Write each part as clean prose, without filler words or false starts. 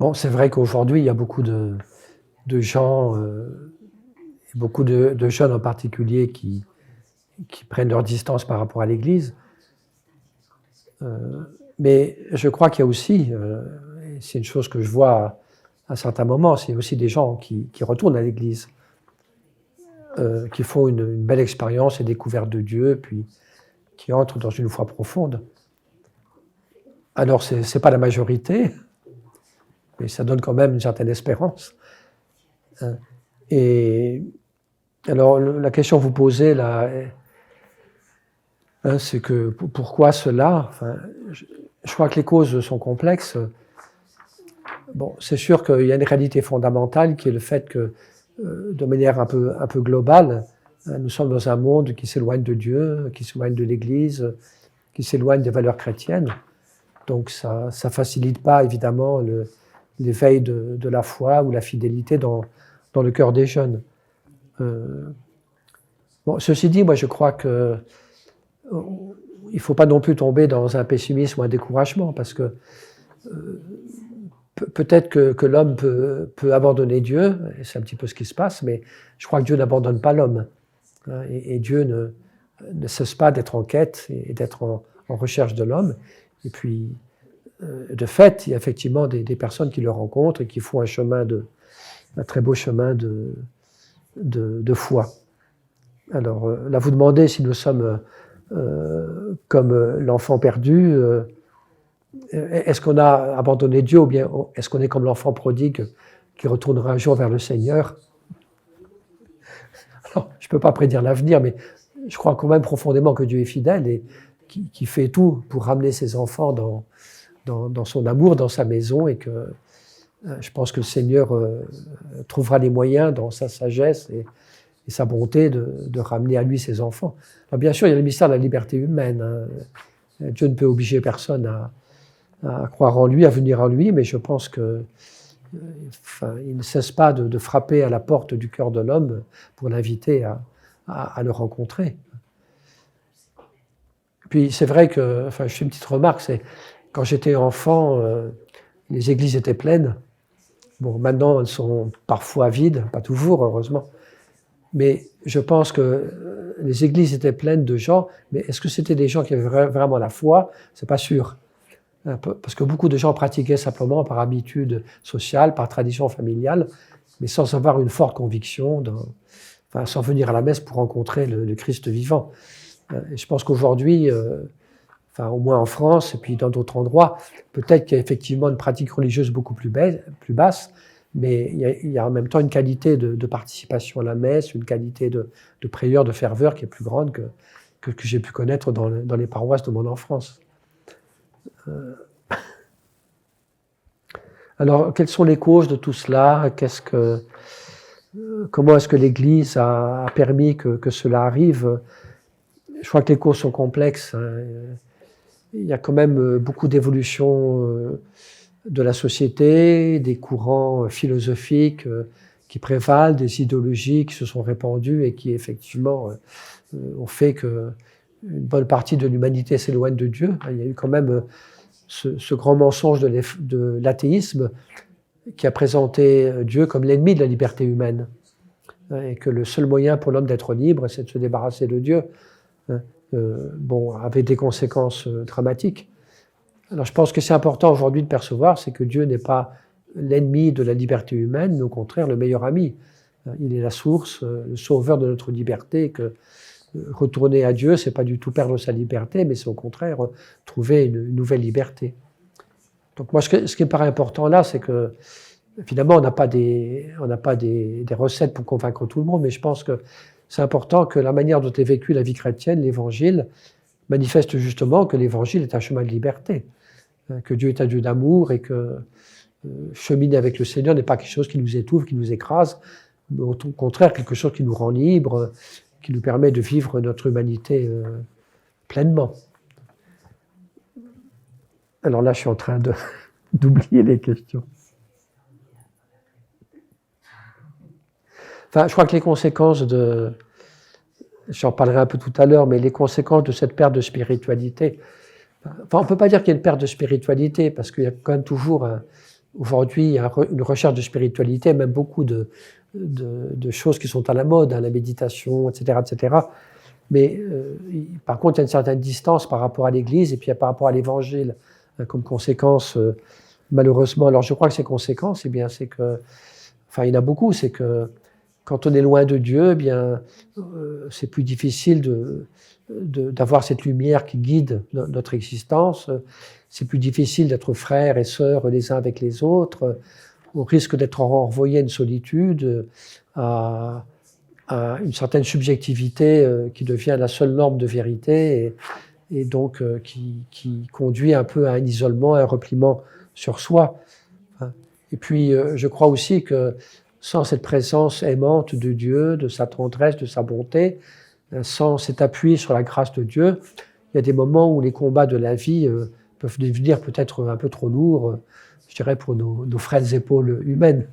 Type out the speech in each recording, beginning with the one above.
Bon, c'est vrai qu'aujourd'hui, il y a beaucoup de gens, beaucoup de jeunes en particulier, qui prennent leur distance par rapport à l'Église. Mais je crois qu'il y a aussi, et c'est une chose que je vois à certains moments, c'est aussi des gens qui retournent à l'Église, qui font une belle expérience et découverte de Dieu, puis qui entrent dans une foi profonde. Alors, ce n'est pas la majorité, mais ça donne quand même une certaine espérance. Et alors, la question que vous posez là, c'est que pourquoi cela? Enfin, je crois que les causes sont complexes. Bon, c'est sûr qu'il y a une réalité fondamentale qui est le fait que, de manière un peu globale, nous sommes dans un monde qui s'éloigne de Dieu, qui s'éloigne de l'Église, qui s'éloigne des valeurs chrétiennes. Donc ça ne facilite pas évidemment l'éveil de la foi ou la fidélité dans le cœur des jeunes. Bon, ceci dit, moi je crois que il ne faut pas non plus tomber dans un pessimisme ou un découragement, parce que peut-être que l'homme peut abandonner Dieu, et c'est un petit peu ce qui se passe, mais je crois que Dieu n'abandonne pas l'homme. Et Dieu ne cesse pas d'être en quête et d'être en recherche de l'homme. Et puis, de fait, il y a effectivement des personnes qui le rencontrent et qui font un très beau chemin de foi. Alors là, vous demandez si nous sommes comme l'enfant perdu. Est-ce qu'on a abandonné Dieu, ou bien est-ce qu'on est comme l'enfant prodigue qui retournera un jour vers le Seigneur? Alors, je ne peux pas prédire l'avenir, mais je crois quand même profondément que Dieu est fidèle et qui fait tout pour ramener ses enfants dans son amour, dans sa maison, et que je pense que le Seigneur trouvera les moyens dans sa sagesse et sa bonté de ramener à lui ses enfants. Alors, bien sûr, il y a le mystère de la liberté humaine. Dieu ne peut obliger personne à croire en lui, à venir en lui, mais je pense qu'il ne cesse pas de frapper à la porte du cœur de l'homme pour l'inviter à le rencontrer. Puis c'est vrai que, je fais une petite remarque, c'est quand j'étais enfant, les églises étaient pleines. Bon, maintenant, elles sont parfois vides, pas toujours, heureusement. Mais je pense que les églises étaient pleines de gens, mais est-ce que c'était des gens qui avaient vraiment la foi? C'est pas sûr. Parce que beaucoup de gens pratiquaient simplement par habitude sociale, par tradition familiale, mais sans avoir une forte conviction, sans venir à la messe pour rencontrer le Christ vivant. Et je pense qu'aujourd'hui, au moins en France et puis dans d'autres endroits, peut-être qu'il y a effectivement une pratique religieuse beaucoup plus basse, mais il y a en même temps une qualité de participation à la messe, une qualité de prière, de ferveur qui est plus grande que j'ai pu connaître dans les paroisses de mon enfance. Alors, quelles sont les causes de tout cela? Comment est-ce que l'Église a permis que cela arrive? Je crois que les causes sont complexes. Il y a quand même beaucoup d'évolutions de la société, des courants philosophiques qui prévalent, des idéologies qui se sont répandues et qui effectivement ont fait qu'une bonne partie de l'humanité s'éloigne de Dieu. Il y a eu quand même ce grand mensonge de l'athéisme qui a présenté Dieu comme l'ennemi de la liberté humaine, et que le seul moyen pour l'homme d'être libre, c'est de se débarrasser de Dieu, avec des conséquences dramatiques. Alors je pense que c'est important aujourd'hui de percevoir, c'est que Dieu n'est pas l'ennemi de la liberté humaine, mais au contraire le meilleur ami. Il est la source, le sauveur de notre liberté, que retourner à Dieu, c'est pas du tout perdre sa liberté, mais c'est au contraire trouver une nouvelle liberté. Donc moi, ce qui me paraît important là, c'est que finalement, on n'a pas des recettes pour convaincre tout le monde, mais je pense que c'est important que la manière dont est vécue la vie chrétienne, l'Évangile, manifeste justement que l'Évangile est un chemin de liberté, que Dieu est un Dieu d'amour et que cheminer avec le Seigneur n'est pas quelque chose qui nous étouffe, qui nous écrase, mais au contraire quelque chose qui nous rend libres, qui nous permet de vivre notre humanité pleinement. Alors là, je suis en train d'oublier les questions. Je crois que les conséquences j'en parlerai un peu tout à l'heure, mais les conséquences de cette perte de spiritualité, on ne peut pas dire qu'il y a une perte de spiritualité, parce qu'il y a quand même toujours aujourd'hui, il y a une recherche de spiritualité, même beaucoup de choses qui sont à la mode, hein, la méditation, etc., etc. Mais par contre, il y a une certaine distance par rapport à l'Église et puis par rapport à l'Évangile, hein, comme conséquence, malheureusement. Alors, je crois que ces conséquences, eh bien, c'est que, enfin, il y en a beaucoup, c'est que quand on est loin de Dieu, eh bien, c'est plus difficile d'avoir cette lumière qui guide notre existence. C'est plus difficile d'être frères et sœurs les uns avec les autres. On risque d'être renvoyé à une solitude, à une certaine subjectivité qui devient la seule norme de vérité et donc qui conduit un peu à un isolement, à un repliement sur soi. Et puis, je crois aussi que sans cette présence aimante de Dieu, de sa tendresse, de sa bonté, sans cet appui sur la grâce de Dieu, il y a des moments où les combats de la vie peuvent devenir peut-être un peu trop lourds, je dirais, pour nos frêles épaules humaines.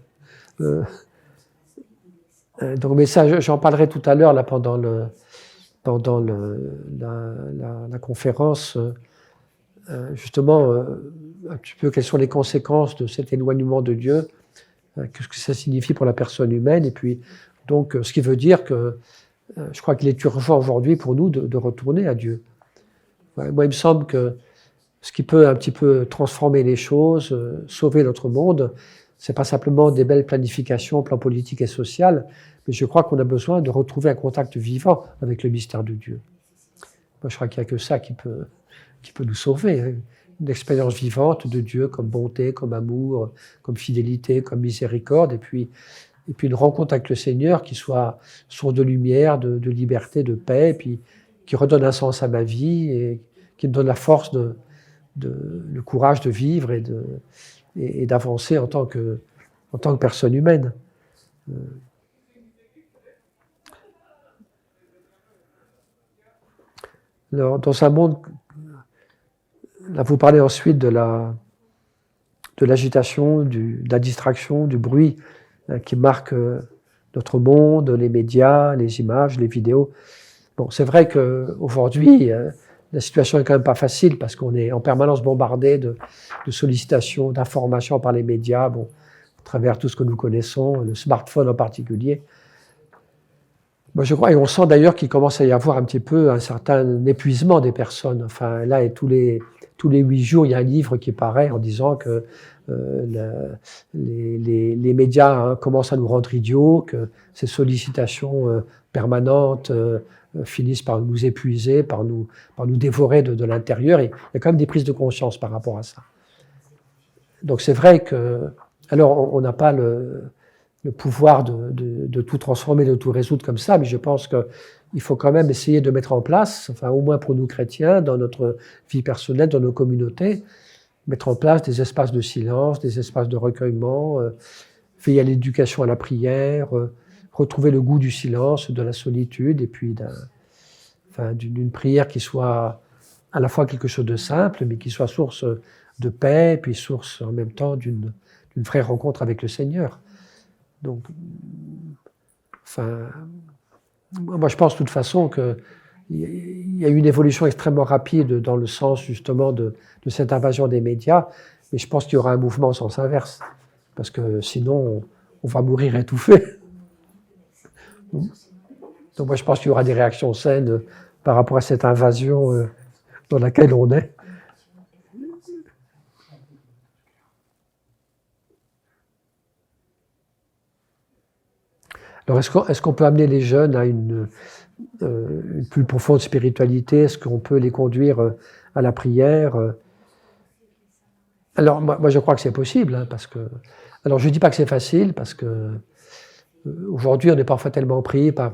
Donc, mais ça, j'en parlerai tout à l'heure là pendant la conférence, justement, un petit peu quelles sont les conséquences de cet éloignement de Dieu, qu'est-ce que ça signifie pour la personne humaine, et puis donc ce qui veut dire que je crois qu'il est urgent aujourd'hui pour nous de retourner à Dieu. Moi, il me semble que ce qui peut un petit peu transformer les choses, sauver notre monde, c'est pas simplement des belles planifications au plan politique et social, mais je crois qu'on a besoin de retrouver un contact vivant avec le mystère de Dieu. Moi, je crois qu'il n'y a que ça qui peut nous sauver, hein. Une expérience vivante de Dieu comme bonté, comme amour, comme fidélité, comme miséricorde, et puis une rencontre avec le Seigneur qui soit source de lumière, de liberté, de paix, et puis qui redonne un sens à ma vie et qui me donne la force, le courage de vivre et d'avancer en tant que personne humaine. Alors, dans un monde, là vous parlez ensuite de l'agitation, de la distraction, du bruit qui marque notre monde, les médias, les images, les vidéos. Bon, c'est vrai qu'aujourd'hui, la situation est quand même pas facile parce qu'on est en permanence bombardé de sollicitations, d'informations par les médias, bon, à travers tout ce que nous connaissons, le smartphone en particulier. Moi, je crois, et on sent d'ailleurs qu'il commence à y avoir un petit peu un certain épuisement des personnes. Enfin, là, et tous les 8 jours, il y a un livre qui paraît en disant que les médias, hein, commencent à nous rendre idiots, que ces sollicitations permanentes finissent par nous épuiser, par nous dévorer de l'intérieur. Et il y a quand même des prises de conscience par rapport à ça. Donc c'est vrai que, alors on n'a pas le pouvoir de tout transformer, de tout résoudre comme ça, mais je pense qu'il faut quand même essayer de mettre en place, enfin au moins pour nous chrétiens, dans notre vie personnelle, dans nos communautés, mettre en place des espaces de silence, des espaces de recueillement, veiller à l'éducation à la prière, retrouver le goût du silence, de la solitude, et puis d'une prière qui soit à la fois quelque chose de simple, mais qui soit source de paix, puis source en même temps d'une vraie rencontre avec le Seigneur. Donc, enfin, moi je pense de toute façon qu'il y a eu une évolution extrêmement rapide dans le sens justement de cette invasion des médias, mais je pense qu'il y aura un mouvement en sens inverse, parce que sinon on va mourir étouffé. Donc moi je pense qu'il y aura des réactions saines par rapport à cette invasion dans laquelle on est. Alors est-ce qu'on peut amener les jeunes à une plus profonde spiritualité? Est-ce qu'on peut les conduire à la prière? Alors moi je crois que c'est possible, hein, parce que, alors je ne dis pas que c'est facile, parce que aujourd'hui on est parfois tellement pris par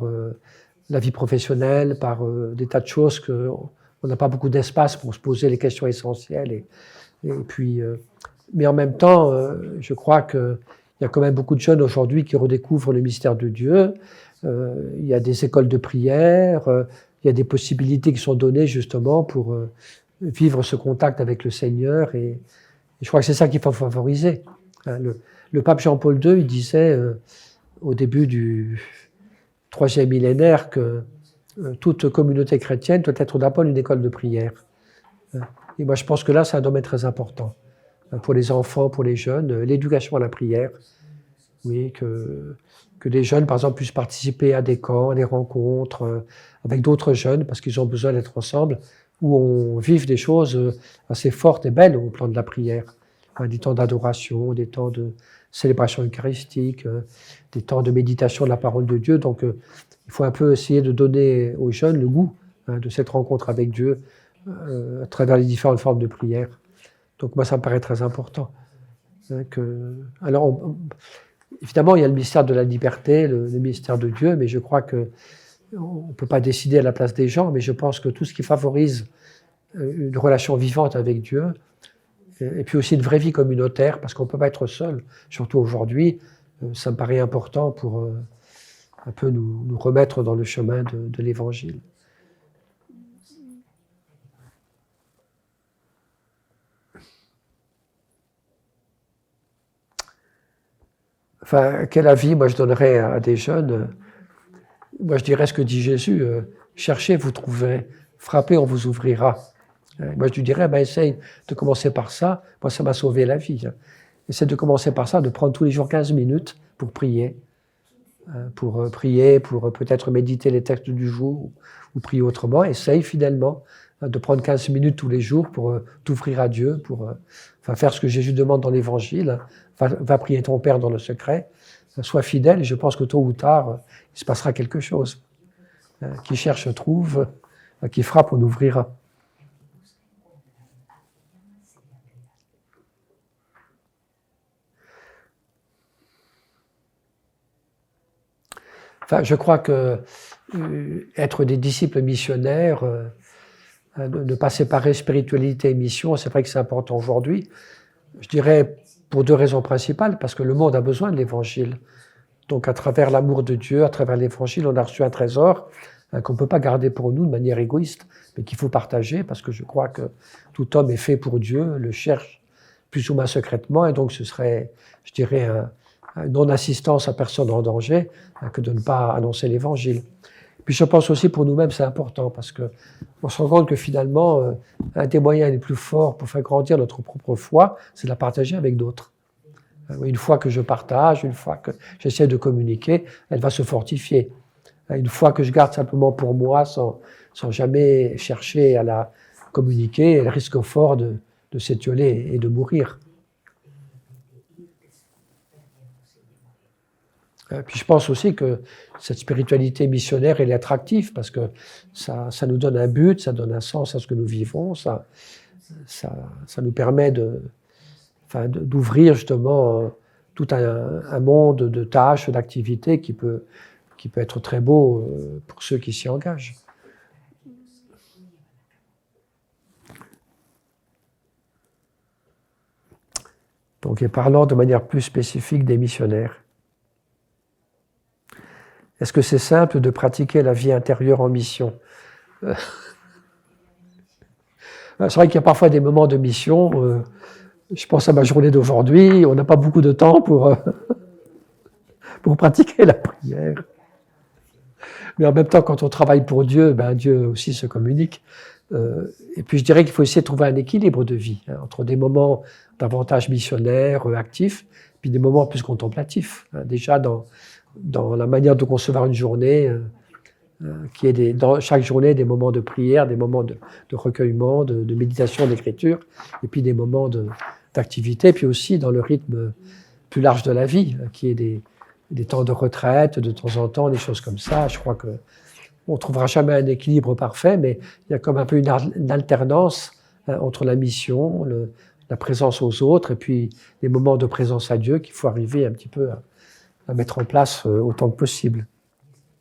la vie professionnelle, par des tas de choses qu'on n'a pas beaucoup d'espace pour se poser les questions essentielles. Et puis, mais en même temps, je crois qu'il y a quand même beaucoup de jeunes aujourd'hui qui redécouvrent le mystère de Dieu. Il y a des écoles de prière, il y a des possibilités qui sont données justement pour vivre ce contact avec le Seigneur. Et je crois que c'est ça qu'il faut favoriser. Le pape Jean-Paul II, il disait au début du 3e millénaire que toute communauté chrétienne doit être d'abord une école de prière. Et moi, je pense que là, c'est un domaine très important. pour les enfants, pour les jeunes, l'éducation à la prière. Oui, que les jeunes, par exemple, puissent participer à des camps, à des rencontres avec d'autres jeunes, parce qu'ils ont besoin d'être ensemble, où on vive des choses assez fortes et belles au plan de la prière. Des temps d'adoration, des temps de célébration eucharistique, des temps de méditation de la parole de Dieu. Donc, il faut un peu essayer de donner aux jeunes le goût de cette rencontre avec Dieu à travers les différentes formes de prière. Donc, moi, ça me paraît très important. Alors, évidemment, il y a le mystère de la liberté, le mystère de Dieu, mais je crois qu'on ne peut pas décider à la place des gens, mais je pense que tout ce qui favorise une relation vivante avec Dieu, et puis aussi une vraie vie communautaire, parce qu'on ne peut pas être seul, surtout aujourd'hui, ça me paraît important pour un peu nous remettre dans le chemin de l'Évangile. Enfin, quel avis, moi, je donnerais à des jeunes? Moi, je dirais ce que dit Jésus, cherchez, vous trouverez, frappez, on vous ouvrira. Moi, je lui dirais, essaye de commencer par ça. Moi, ça m'a sauvé la vie. Essaye de commencer par ça, de prendre tous les jours 15 minutes pour prier, pour peut-être méditer les textes du jour ou prier autrement. Essaye fidèlement de prendre 15 minutes tous les jours pour t'ouvrir à Dieu, pour faire ce que Jésus demande dans l'Évangile. Va prier ton Père dans le secret. Sois fidèle et je pense que tôt ou tard, il se passera quelque chose. Qui cherche trouve, qui frappe on ouvrira. Enfin, je crois que être des disciples missionnaires, ne pas séparer spiritualité et mission, c'est vrai que c'est important aujourd'hui. Je dirais pour deux raisons principales, parce que le monde a besoin de l'Évangile. Donc à travers l'amour de Dieu, à travers l'Évangile, on a reçu un trésor qu'on ne peut pas garder pour nous de manière égoïste, mais qu'il faut partager, parce que je crois que tout homme est fait pour Dieu, le cherche plus ou moins secrètement, et donc ce serait, je dirais, une non-assistance à personne en danger que de ne pas annoncer l'Évangile. Puis je pense aussi pour nous-mêmes, c'est important, parce qu'on se rend compte que finalement, un des moyens les plus forts pour faire grandir notre propre foi, c'est de la partager avec d'autres. Une fois que je partage, une fois que j'essaie de communiquer, elle va se fortifier. Une fois que je garde simplement pour moi, sans jamais chercher à la communiquer, elle risque fort de s'étioler et de mourir. Puis je pense aussi que cette spiritualité missionnaire, elle est attractive parce que ça nous donne un but, ça donne un sens à ce que nous vivons, ça nous permet d'ouvrir justement tout un monde de tâches, d'activités qui peut être très beau pour ceux qui s'y engagent. Donc, et parlant de manière plus spécifique des missionnaires, est-ce que c'est simple de pratiquer la vie intérieure en mission? C'est vrai qu'il y a parfois des moments de mission. Je pense à ma journée d'aujourd'hui. On n'a pas beaucoup de temps pour pratiquer la prière. Mais en même temps, quand on travaille pour Dieu, Dieu aussi se communique. Et puis je dirais qu'il faut essayer de trouver un équilibre de vie entre des moments davantage missionnaires, actifs, puis des moments plus contemplatifs. Déjà dans la manière de concevoir une journée, qui est dans chaque journée des moments de prière, des moments de recueillement, de méditation, d'écriture, et puis des moments d'activité, puis aussi dans le rythme plus large de la vie, qui est des temps de retraite, de temps en temps, des choses comme ça. Je crois qu'on ne trouvera jamais un équilibre parfait, mais il y a comme un peu une alternance entre la mission, la présence aux autres, et puis les moments de présence à Dieu qu'il faut arriver un petit peu à mettre en place autant que possible.